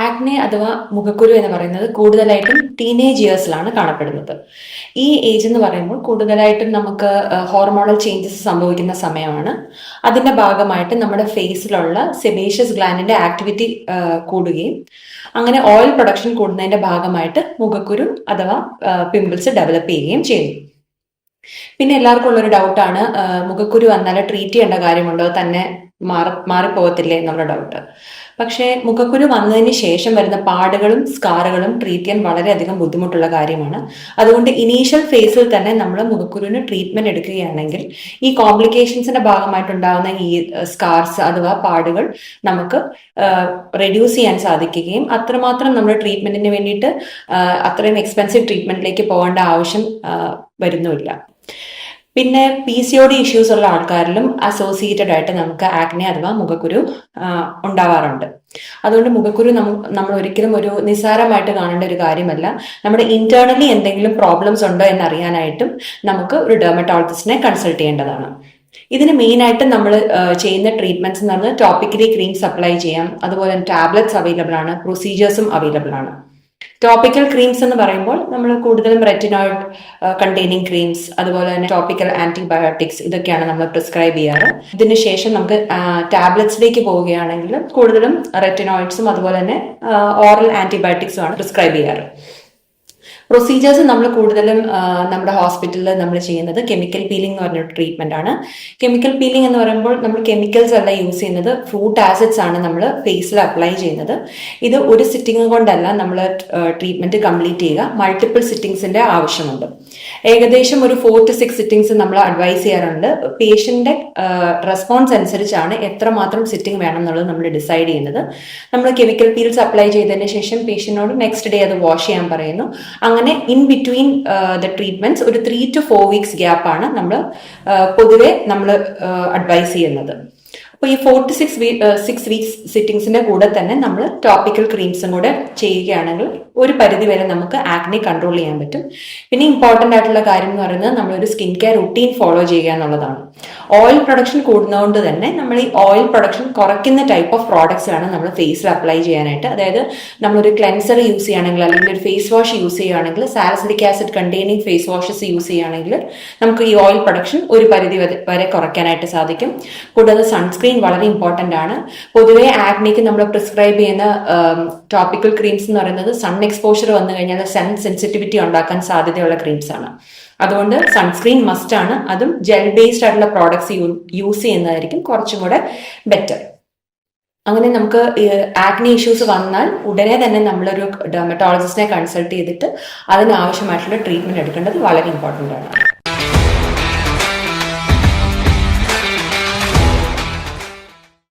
Acne അഥവാ മുഖക്കുരു എന്ന് പറയുന്നത് കൂടുതലായിട്ടും ടീനേജ് ഇയേഴ്സിലാണ് കാണപ്പെടുന്നത്. ഈ ഏജ് എന്ന് പറയുമ്പോൾ കൂടുതലായിട്ടും നമുക്ക് ഹോർമോണൽ ചേഞ്ചസ് സംഭവിക്കുന്ന സമയമാണ്. അതിന്റെ ഭാഗമായിട്ട് നമ്മുടെ ഫേസിലുള്ള സെബേഷ്യസ് ഗ്ലാൻഡിന്റെ ആക്ടിവിറ്റി കൂടുകയും അങ്ങനെ ഓയിൽ പ്രൊഡക്ഷൻ കൂടുന്നതിന്റെ ഭാഗമായിട്ട് മുഖക്കുരു അഥവാ പിമ്പിൾസ് ഡെവലപ്പ് ചെയ്യുകയും ചെയ്യുന്നു. പിന്നെ എല്ലാവർക്കും ഉള്ളൊരു ഡൗട്ടാണ്, മുഖക്കുരു വന്നാൽ ട്രീറ്റ് ചെയ്യേണ്ട കാര്യമുണ്ടോ, തന്നെ മാറിപ്പോകത്തില്ലേ എന്നുള്ള ഡൗട്ട്. പക്ഷേ മുഖക്കുരു വന്നതിന് ശേഷം വരുന്ന പാടുകളും സ്കാറുകളും ട്രീറ്റ് ചെയ്യാൻ വളരെയധികം ബുദ്ധിമുട്ടുള്ള കാര്യമാണ്. അതുകൊണ്ട് ഇനീഷ്യൽ ഫേസിൽ തന്നെ നമ്മൾ മുഖക്കുരുവിന് ട്രീറ്റ്മെന്റ് എടുക്കുകയാണെങ്കിൽ ഈ കോംപ്ലിക്കേഷൻസിന്റെ ഭാഗമായിട്ടുണ്ടാകുന്ന ഈ സ്കാർസ് അഥവാ പാടുകൾ നമുക്ക് റെഡ്യൂസ് ചെയ്യാൻ സാധിക്കുകയും അത്രമാത്രം നമ്മൾ ട്രീറ്റ്മെന്റിന് വേണ്ടിയിട്ട് അത്രയും എക്സ്പെൻസീവ് ട്രീറ്റ്മെന്റിലേക്ക് പോകേണ്ട ആവശ്യം വരുന്നുമില്ല. പിന്നെ PCOD ഇഷ്യൂസ് ഉള്ള ആൾക്കാരിലും അസോസിയേറ്റഡ് ആയിട്ട് നമുക്ക് ആക്നെ അഥവാ മുഖക്കുരു ഉണ്ടാവാറുണ്ട്. അതുകൊണ്ട് മുഖക്കുരു നമ്മൾ ഒരിക്കലും ഒരു നിസ്സാരമായിട്ട് കാണേണ്ട ഒരു കാര്യമല്ല. നമ്മുടെ ഇന്റേണലി എന്തെങ്കിലും പ്രോബ്ലംസ് ഉണ്ടോ എന്നറിയാനായിട്ടും നമുക്ക് ഒരു ഡെർമറ്റോളജിസ്റ്റിനെ കൺസൾട്ട് ചെയ്യേണ്ടതാണ്. ഇതിന് മെയിൻ ആയിട്ട് നമ്മൾ ചെയ്യുന്ന ട്രീറ്റ്മെന്റ്സ് എന്ന് പറഞ്ഞാൽ ടോപ്പിക്കലി ക്രീംസ് അപ്ലൈ ചെയ്യാം, അതുപോലെ ടാബ്ലറ്റ്സ് അവൈലബിൾ ആണ്, പ്രൊസീജിയേഴ്സും അവൈലബിൾ ആണ്. ടോപ്പിക്കൽ ക്രീംസ് എന്ന് പറയുമ്പോൾ നമ്മൾ കൂടുതലും റെറ്റിനോയിഡ് കണ്ടെയ്നിങ് ക്രീംസ്, അതുപോലെ തന്നെ ടോപ്പിക്കൽ ആന്റിബയോട്ടിക്സ് ഇതൊക്കെയാണ് നമ്മൾ പ്രിസ്ക്രൈബ് ചെയ്യാറ്. ഇതിന് ശേഷം നമുക്ക് ടാബ്ലറ്റ്സിലേക്ക് പോവുകയാണെങ്കിൽ കൂടുതലും റെറ്റിനോയിഡ്സും അതുപോലെ തന്നെ ഓറൽ ആന്റിബയോട്ടിക്സും ആണ് പ്രിസ്ക്രൈബ് ചെയ്യാറ്. പ്രൊസീജിയേഴ്സ് നമ്മൾ കൂടുതലും നമ്മുടെ ഹോസ്പിറ്റലിൽ നമ്മൾ ചെയ്യുന്നത് കെമിക്കൽ പീലിംഗ് എന്ന് പറഞ്ഞൊരു ട്രീറ്റ്മെന്റ് ആണ്. കെമിക്കൽ പീലിംഗ് എന്ന് പറയുമ്പോൾ നമ്മൾ കെമിക്കൽസ് അല്ല യൂസ് ചെയ്യുന്നത്, ഫ്രൂട്ട് ആസിഡ്സ് ആണ് നമ്മൾ ഫേസിൽ അപ്ലൈ ചെയ്യുന്നത്. ഇത് ഒരു സിറ്റിംഗ് കൊണ്ടല്ല നമ്മൾ ട്രീറ്റ്മെന്റ് കംപ്ലീറ്റ് ചെയ്യുക, മൾട്ടിപ്പിൾ സിറ്റിംഗ്സിന്റെ ആവശ്യമുണ്ട്. ഏകദേശം ഒരു 4 to 6 സിറ്റിംഗ്സ് നമ്മൾ അഡ്വൈസ് ചെയ്യാറുണ്ട്. പേഷ്യന്റെ റെസ്പോൺസ് അനുസരിച്ചാണ് എത്രമാത്രം സിറ്റിംഗ് വേണം എന്നുള്ളത് നമ്മൾ ഡിസൈഡ് ചെയ്യുന്നത്. നമ്മൾ കെമിക്കൽ പീൽസ് അപ്ലൈ ചെയ്തതിന് ശേഷം പേഷ്യന്റിനോട് നെക്സ്റ്റ് ഡേ അത് വാഷ് ചെയ്യാൻ പറയുന്നു. അങ്ങനെ ഇൻ ബിറ്റ്വീൻ ദ ട്രീറ്റ്മെന്റ്സ് ഒരു 3 to 4 weeks ഗ്യാപ്പാണ് നമ്മൾ പൊതുവെ നമ്മൾ അഡ്വൈസ് ചെയ്യുന്നത്. അപ്പോൾ ഈ 4 to 6 weeks സിറ്റിംഗ്സിന്റെ കൂടെ തന്നെ നമ്മൾ ടോപ്പിക്കൽ ക്രീംസും കൂടെ ചെയ്യുകയാണെങ്കിൽ ഒരു പരിധി വരെ നമുക്ക് ആക്നെ കൺട്രോൾ ചെയ്യാൻ പറ്റും. പിന്നെ ഇമ്പോർട്ടൻ്റ് ആയിട്ടുള്ള കാര്യം എന്ന് പറയുന്നത് നമ്മളൊരു സ്കിൻ കെയർ റുട്ടീൻ ഫോളോ ചെയ്യുക എന്നുള്ളതാണ്. ഓയിൽ പ്രൊഡക്ഷൻ കൂടുന്നതുകൊണ്ട് തന്നെ നമ്മൾ ഈ ഓയിൽ പ്രൊഡക്ഷൻ കുറയ്ക്കുന്ന ടൈപ്പ് ഓഫ് പ്രോഡക്ട്സ് വേണം നമ്മൾ ഫേസിൽ അപ്ലൈ ചെയ്യാനായിട്ട്. അതായത് നമ്മളൊരു ക്ലെൻസർ യൂസ് ചെയ്യുകയാണെങ്കിൽ അല്ലെങ്കിൽ ഒരു ഫേസ് വാഷ് യൂസ് ചെയ്യുകയാണെങ്കിൽ salicylic acid containing face washes use ചെയ്യുകയാണെങ്കിൽ നമുക്ക് ഈ ഓയിൽ പ്രൊഡക്ഷൻ ഒരു പരിധി വരെ കുറയ്ക്കാനായിട്ട് സാധിക്കും. കൂടാതെ സൺസ്ക്രീൻ വളരെ ഇമ്പോർട്ടൻ്റ് ആണ്. പൊതുവെ ആക്നെക്ക് നമ്മൾ പ്രിസ്ക്രൈബ് ചെയ്യുന്ന ടോപ്പിക്കൽ ക്രീംസ് എന്ന് പറയുന്നത് സൺ എക്സ്പോഷർ വന്നു കഴിഞ്ഞാൽ സൺ സെൻസിറ്റിവിറ്റി ഉണ്ടാക്കാൻ സാധ്യതയുള്ള ക്രീംസ് ആണ്. അതുകൊണ്ട് സൺസ്ക്രീൻ മസ്റ്റ് ആണ്. അതും ജെൽ ബേസ്ഡ് ആയിട്ടുള്ള പ്രോഡക്ട്സ് യൂസ് ചെയ്യുന്നതായിരിക്കും കുറച്ചും കൂടെ ബെറ്റർ. അങ്ങനെ നമുക്ക് ആക്നെ ഇഷ്യൂസ് വന്നാൽ ഉടനെ തന്നെ നമ്മളൊരു ഡെർമറ്റോളജിസ്റ്റിനെ കൺസൾട്ട് ചെയ്തിട്ട് അതിനാവശ്യമായിട്ടുള്ള ട്രീറ്റ്മെന്റ് എടുക്കേണ്ടത് വളരെ ഇമ്പോർട്ടൻ്റ് ആണ്.